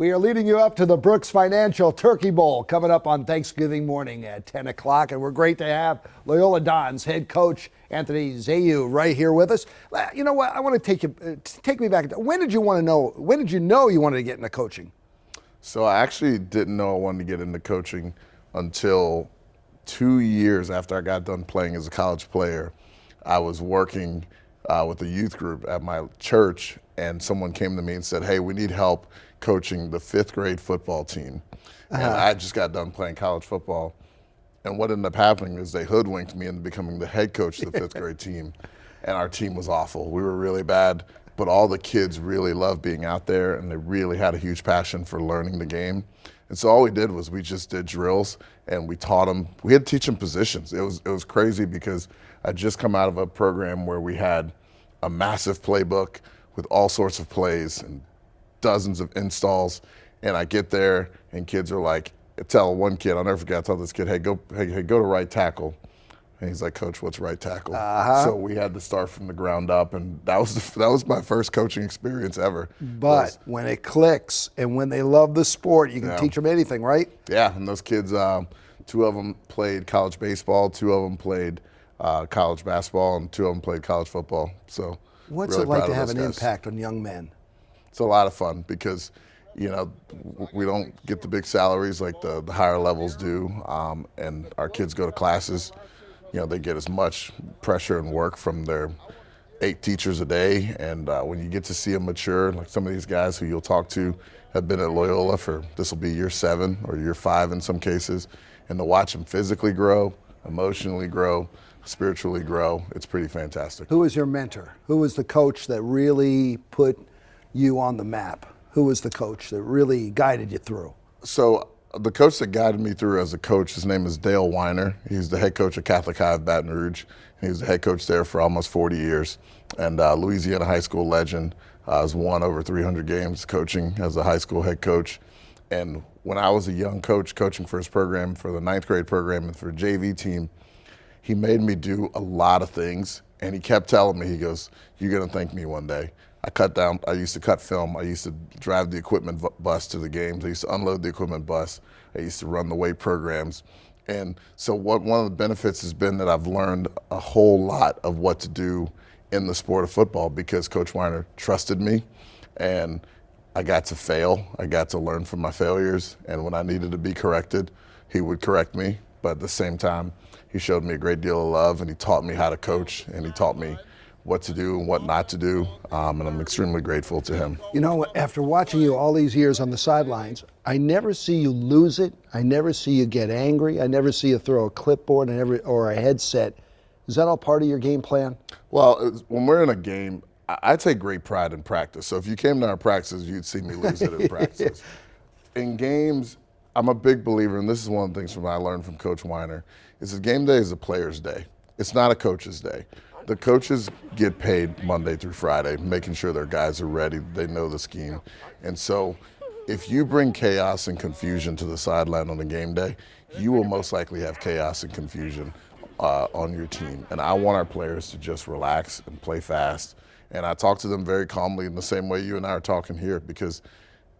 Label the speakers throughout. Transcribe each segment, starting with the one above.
Speaker 1: We are leading you up to the Brooks Financial Turkey Bowl coming up on Thanksgiving morning at 10 o'clock. And we're great to have Loyola Dons head coach Anthony Zehyoue right here with us. You know what? I want to take me back. When did you know you wanted to get into coaching?
Speaker 2: So I actually didn't know I wanted to get into coaching until 2 years after I got done playing as a college player. I was working with a youth group at my church, and someone came to me and said, "Hey, we need help coaching the 5th grade football team." And I just got done playing college football. And what ended up happening is they hoodwinked me into becoming the head coach of the 5th grade team. And our team was awful. We were really bad, but all the kids really loved being out there, and they really had a huge passion for learning the game. And so all we did was we just did drills, and we taught them. We had to teach them positions. It was crazy because I'd just come out of a program where we had a massive playbook with all sorts of plays and dozens of installs. And I get there, and kids are like, tell one kid, I'll never forget, I told this kid, hey, go to right tackle. And he's like, "Coach, what's right tackle?" So we had to start from the ground up, and that was my first coaching experience ever.
Speaker 1: But when it clicks and when they love the sport, you can teach them anything, right?
Speaker 2: Yeah, and those kids, 2 of them played college baseball, 2 of them played college basketball, and 2 of them played college football. So
Speaker 1: what's
Speaker 2: really
Speaker 1: it like
Speaker 2: proud
Speaker 1: to
Speaker 2: of
Speaker 1: have
Speaker 2: those
Speaker 1: an
Speaker 2: guys.
Speaker 1: impact on young men?
Speaker 2: It's a lot of fun because, you know, we don't get the big salaries like the higher levels do, and our kids go to classes. You know, they get as much pressure and work from their 8 teachers a day, and when you get to see them mature, like some of these guys who you'll talk to have been at Loyola for, this will be year 7 or year 5 in some cases, and to watch them physically grow, emotionally grow, spiritually grow, it's pretty fantastic.
Speaker 1: Who was your mentor? Who was the coach that really put you on the map? Who was the coach that really guided you through?
Speaker 2: So the coach that guided me through as a coach, his name is WMAR. He's the head coach of Catholic High of Baton Rouge. He was the head coach there for almost 40 years. And Louisiana high school legend, has won over 300 games coaching as a high school head coach. And when I was a young coach coaching for his program, for the 9th grade program and for a JV team, he made me do a lot of things. And he kept telling me, he goes, "You're gonna thank me one day." I used to cut film. I used to drive the equipment bus to the games. I used to unload the equipment bus. I used to run the weight programs. And so one of the benefits has been that I've learned a whole lot of what to do in the sport of football because Coach Weiner trusted me, and I got to fail. I got to learn from my failures, and when I needed to be corrected, he would correct me. But at the same time, he showed me a great deal of love, and he taught me how to coach, and he taught me what to do and what not to do, and I'm extremely grateful to him.
Speaker 1: You know, after watching you all these years on the sidelines, I never see you lose it. I never see you get angry. I never see you throw a clipboard or a headset. Is that all part of your game plan?
Speaker 2: Well, when we're in a game, I take great pride in practice. So if you came to our practices, you'd see me lose it in practice. In games, I'm a big believer, and this is one of the things I learned from Coach Weiner, is that game day is a player's day. It's not a coach's day. The coaches get paid Monday through Friday, making sure their guys are ready, they know the scheme. And so if you bring chaos and confusion to the sideline on a game day, you will most likely have chaos and confusion on your team. And I want our players to just relax and play fast. And I talk to them very calmly in the same way you and I are talking here, because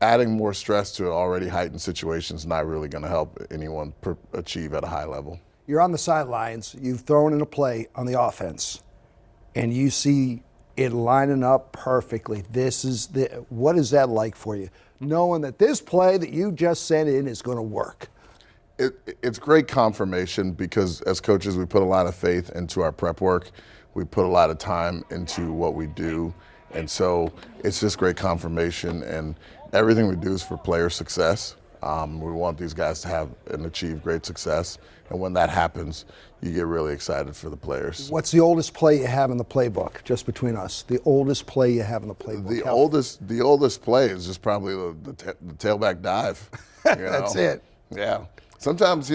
Speaker 2: adding more stress to an already heightened situation is not really going to help anyone achieve at a high level.
Speaker 1: You're on the sidelines, you've thrown in a play on the offense, and you see it lining up perfectly. What is that like for you, knowing that this play that you just sent in is going to work?
Speaker 2: It's great confirmation, because as coaches, we put a lot of faith into our prep work. We put a lot of time into what we do. And so it's just great confirmation, and everything we do is for player success. We want these guys to have and achieve great success. And when that happens, you get really excited for the players.
Speaker 1: What's the oldest play you have in the playbook, just between us? The oldest play you have in the playbook?
Speaker 2: The oldest play is just probably the tailback dive. You know?
Speaker 1: That's it.
Speaker 2: Yeah. Sometimes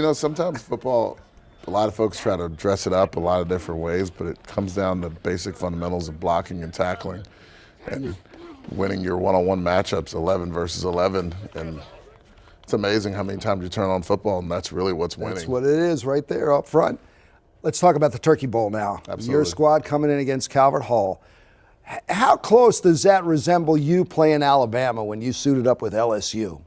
Speaker 2: football, a lot of folks try to dress it up a lot of different ways, but it comes down to basic fundamentals of blocking and tackling and winning your one-on-one matchups 11 versus 11. And it's amazing how many times you turn on football, and that's really what's winning.
Speaker 1: That's what it is right there up front. Let's talk about the Turkey Bowl now.
Speaker 2: Absolutely.
Speaker 1: Your squad coming in against Calvert Hall. How close does that resemble you playing Alabama when you suited up with LSU?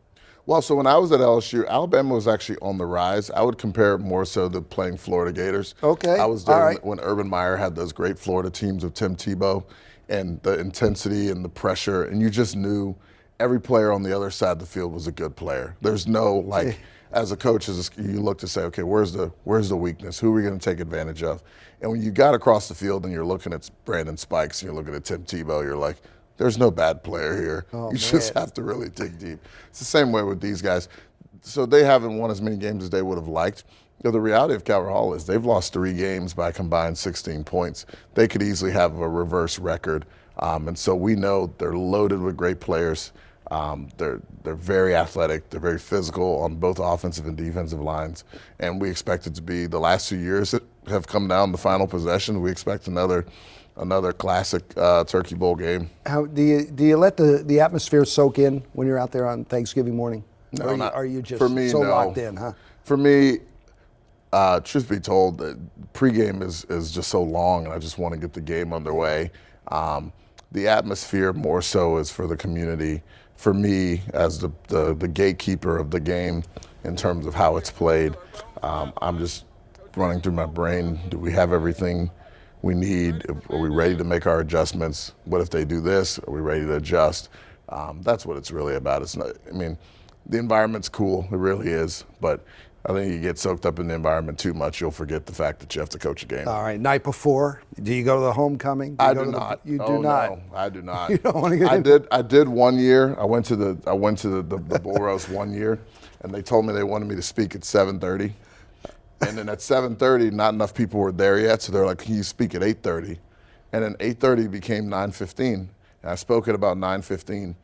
Speaker 2: Well, so when I was at LSU, Alabama was actually on the rise. I would compare it more so to playing Florida Gators.
Speaker 1: Okay,
Speaker 2: I was
Speaker 1: all
Speaker 2: there
Speaker 1: right.
Speaker 2: when Urban Meyer had those great Florida teams with Tim Tebow, and the intensity and the pressure, and you just knew every player on the other side of the field was a good player. There's no like, as a coach, you look to say, okay, where's the weakness? Who are we going to take advantage of? And when you got across the field and you're looking at Brandon Spikes and you're looking at Tim Tebow, you're like, there's no bad player here.
Speaker 1: Oh,
Speaker 2: you just have to really dig deep. It's the same way with these guys. So they haven't won as many games as they would have liked. You know, the reality of Calvert Hall is they've lost 3 games by combined 16 points. They could easily have a reverse record. And so we know they're loaded with great players. They're very athletic. They're very physical on both offensive and defensive lines. And we expect it to be the last 2 years that have come down the final possession. We expect another classic Turkey Bowl game.
Speaker 1: How do you let the atmosphere soak in when you're out there on Thanksgiving morning?
Speaker 2: No,
Speaker 1: or
Speaker 2: not
Speaker 1: are you just
Speaker 2: for me,
Speaker 1: so
Speaker 2: no.
Speaker 1: locked in, huh?
Speaker 2: For me, truth be told, the pregame is just so long, and I just want to get the game underway. The atmosphere more so is for the community. For me, as the gatekeeper of the game in terms of how it's played, I'm just running through my brain. Do we have everything we need? Are we ready to make our adjustments? What if they do this? Are we ready to adjust? That's what it's really about. It's not, I mean, the environment's cool, it really is, but I think you get soaked up in the environment too much, you'll forget the fact that you have to coach a game.
Speaker 1: All right, night before, do you go to the homecoming?
Speaker 2: I do not.
Speaker 1: You do
Speaker 2: Oh,
Speaker 1: not.
Speaker 2: No, I do not.
Speaker 1: You don't want to get in?
Speaker 2: I did 1 year. I went to the bull roast 1 year, and they told me they wanted me to speak at 7:30. And then at 7:30, not enough people were there yet, so they're like, "Can you speak at 8:30?" And then 8:30 became 9:15, and I spoke at about 9:15.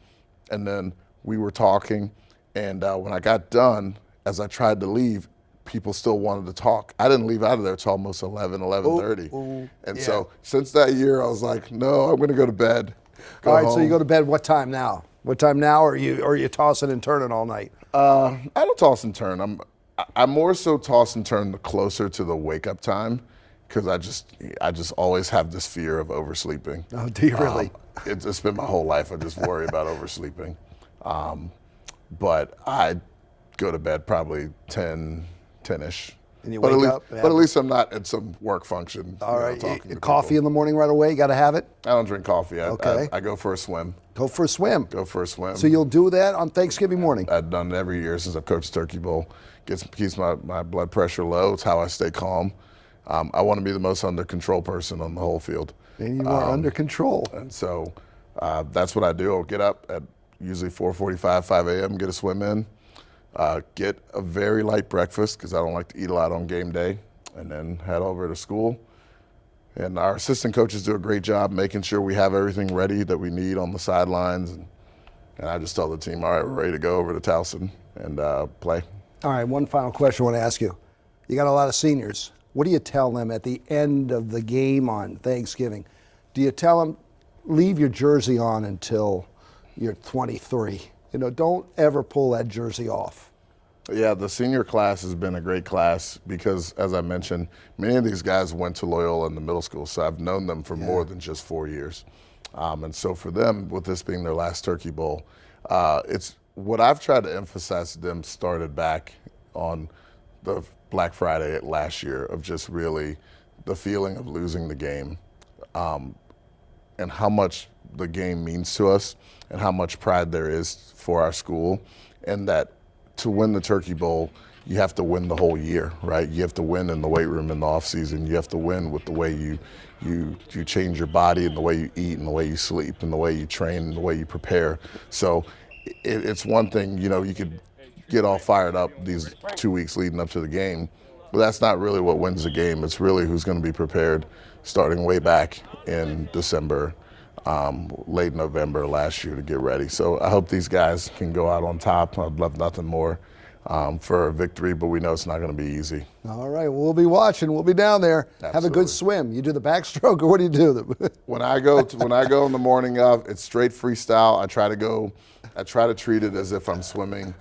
Speaker 2: And then we were talking, and when I got done, as I tried to leave, people still wanted to talk. I didn't leave out of there till almost 11:30. And so since that year, I was like, "No, I'm going to go to bed."
Speaker 1: All right, so you go to bed what time now? What time now, or are you tossing and turning all night?
Speaker 2: I don't toss and turn. I more so toss and turn the closer to the wake up time, because I just always have this fear of oversleeping.
Speaker 1: Oh, do you really?
Speaker 2: It's been my whole life. I just worry about oversleeping. But I go to bed probably 10-ish.
Speaker 1: And you
Speaker 2: but
Speaker 1: wake
Speaker 2: at least,
Speaker 1: up and
Speaker 2: but at least I'm not at some work function.
Speaker 1: All right,
Speaker 2: talking to
Speaker 1: coffee
Speaker 2: people.
Speaker 1: in the morning right away, you got to have it?
Speaker 2: I don't drink coffee.
Speaker 1: Okay.
Speaker 2: I go for a swim.
Speaker 1: Go for a swim.
Speaker 2: Go for a swim.
Speaker 1: So you'll do that on Thanksgiving morning?
Speaker 2: I've done it every year since I've coached Turkey Bowl. Keeps my blood pressure low. It's how I stay calm. I want to be the most under control person on the whole field.
Speaker 1: And you are under control.
Speaker 2: And so that's what I do. I'll get up at usually 4:45, 5 a.m., get a swim in, get a very light breakfast because I don't like to eat a lot on game day, and then head over to school. And our assistant coaches do a great job making sure we have everything ready that we need on the sidelines. And I just tell the team, all right, we're ready to go over to Towson and play.
Speaker 1: All right, one final question I want to ask you. You got a lot of seniors. What do you tell them at the end of the game on Thanksgiving? Do you tell them, leave your jersey on until you're 23? You know, don't ever pull that jersey off.
Speaker 2: Yeah, the senior class has been a great class because, as I mentioned, many of these guys went to Loyola in the middle school, so I've known them for more than just 4 years. And so for them, with this being their last Turkey Bowl, it's what I've tried to emphasize to them started back on the Black Friday last year of just really the feeling of losing the game and how much the game means to us and how much pride there is for our school, and that to win the Turkey Bowl, you have to win the whole year, right? You have to win in the weight room in the off season. You have to win with the way you change your body and the way you eat and the way you sleep and the way you train and the way you prepare. So it's one thing, you know, you could get all fired up these 2 weeks leading up to the game, but that's not really what wins the game. It's really who's going to be prepared starting way back in December, late November last year to get ready. So I hope these guys can go out on top. I'd love nothing more for a victory, but we know it's not going to be easy.
Speaker 1: All right, well, we'll be watching. We'll be down there.
Speaker 2: Absolutely.
Speaker 1: Have a good swim. You do the backstroke, or what do you do?
Speaker 2: When I go in the morning of, it's straight freestyle. I try to treat it as if I'm swimming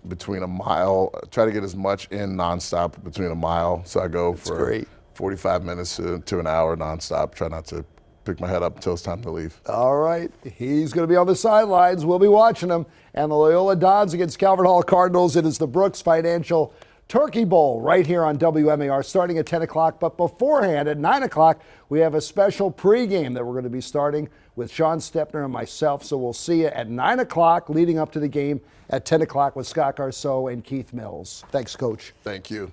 Speaker 2: between a mile. I try to get as much in nonstop between a mile. So I go for 45 minutes to an hour nonstop. Try not to pick my head up until it's time to leave.
Speaker 1: All right. He's going to be on the sidelines. We'll be watching him. And the Loyola Dons against Calvert Hall Cardinals. It is the Brooks Financial Turkey Bowl right here on WMAR starting at 10 o'clock. But beforehand, at 9 o'clock, we have a special pregame that we're going to be starting with Sean Stepner and myself. So we'll see you at 9 o'clock leading up to the game at 10 o'clock with Scott Garceau and Keith Mills. Thanks, Coach.
Speaker 2: Thank you.